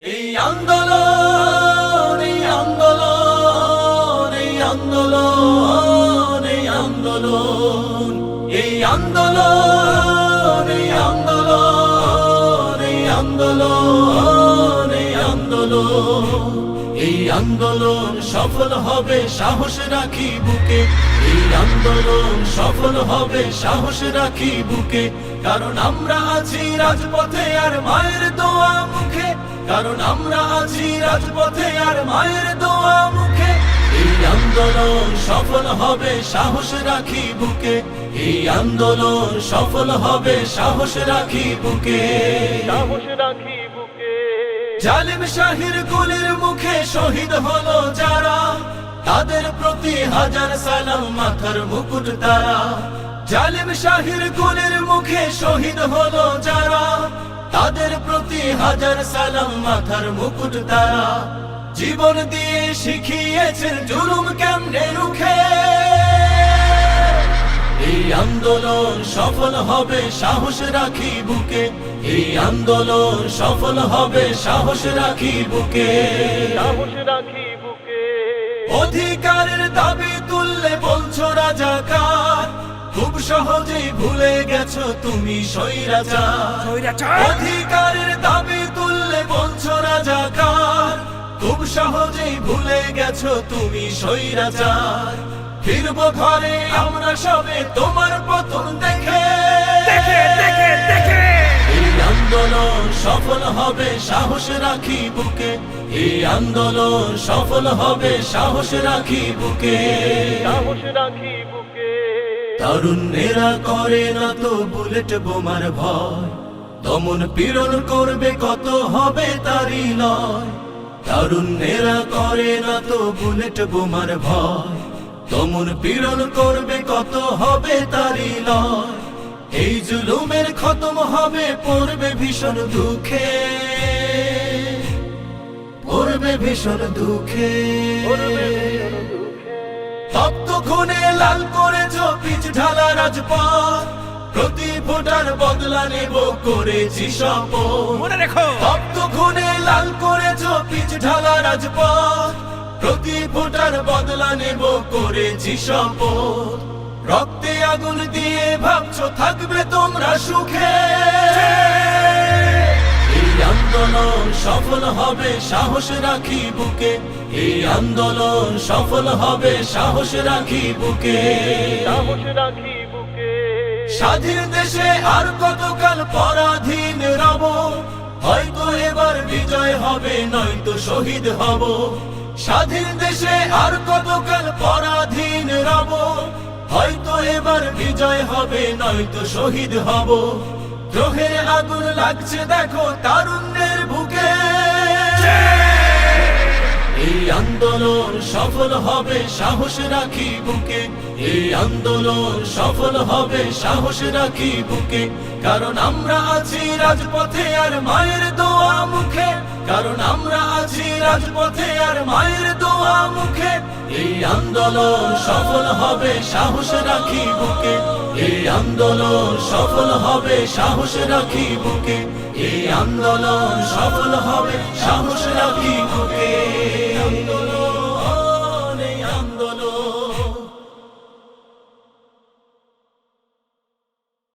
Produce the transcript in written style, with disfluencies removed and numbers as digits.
এই আন্দোলন এই আন্দোলন এই আন্দোলন এই আন্দোলন এই আন্দোলন এই আন্দোলন এই আন্দোলন এই আন্দোলন এই আন্দোলন সফল হবে সাহস রাখি বুকে এই আন্দোলন সফল হবে সাহস রাখি বুকে কারণ আমরা আছি রাজপথে আর মায়ের দোয়া মুখে কারণ আমরা আছি রাজপথে আর মায়ের দোয়া মুখে এই আন্দোলন সফল হবে সাহস রাখি বুকে এই আন্দোলন সফল হবে সাহস রাখি বুকে সাহস রাখি বুকে জালিম শাহির গুলির মুখে শহীদ হলো যারা তাদের প্রতি হাজার সালাম মাথার মুকুট তারা জালিম শাহির গুলির মুখে শহীদ হলো যারা তাদের প্রতি হাজার সালাম মাথার মুকুট তারা জীবন দিয়ে শিখিয়েছেন জুলুম কেমনে রুখে এই আন্দোলন সফল হবে সাহস রাখি বুকে এই আন্দোলন সফল হবে সাহস রাখি বুকে সাহস রাখি বুকে অধিকারের দাবি তুললে বলছো রাজাকার খুব সহজেই ভুলে গেছো তুমি স্বৈরাচার অধিকারের দাবি তুললে বলছো রাজাকার খুব সহজেই ভুলে গেছো তুমি স্বৈরাচার ফিরবো ঘরে আমরা সবে তোমার পতন দেখে এই আন্দোলন সফল হবে সাহস রাখি বুকে এই আন্দোলন সফল হবে সাহস রাখি বুকে সাহস রাখি বুকে তারুণ্যেরা করে না তো বুলেট বোমার ভয় দমন পীড়ন করবে কত হবে তারই লয় তারুণ্যেরা করে না তো বুলেট বোমার ভয় দমন পীড়ন করবে কত হবে তারই লয় এই জুলুমের খতম হবে পড়বে ভীষণ দুঃখে পড়বে ভীষণ দুঃখে তপ্ত খুনে লাল করেছ পিচ ঢালা রাজপথ প্রতি ভোটার বদলা নেব করেছি শপথ মনে রেখো তপ্ত খুনে লাল করেছ পিচ ঢালা রাজপথ প্রতি ভোটার বদলা নেব করেছি শপথ রক্তে আগুন দিয়ে ভাবছো থাকবে তোমরা সুখে এই আন্দোলন সফল হবে সাহস রাখি বুকে এই আন্দোলন সফল হবে সাহস রাখি বুকে সাহস রাখি বুকে স্বাধীন দেশে আর কতকাল পরাধীন রব হয়তো এবার বিজয় হবে নয়তো শহীদ হব স্বাধীন দেশে আর কতকাল পরাধীন রব হয়তো এবার বিজয় হবে নয়তো শহীদ হব দ্রোহের আগুন লাগছে দেখো তারুণ্যের বুকে এই আন্দোলন সফল হবে সাহস রাখি বুকে এই আন্দোলন সফল হবে সাহস রাখি বুকে কারণ আমরা আছি রাজপথে আর মায়ের দোয়া মুখে কারণ আমরা আছি রাজপথে আর মায়ের দোয়া মুখে এই আন্দোলন সফল হবে সাহস রাখি বুকে এই আন্দোলন সফল হবে সাহস রাখি বুকে এই আন্দোলন সফল হবে সাহস রাখি বুকে আন্দোলন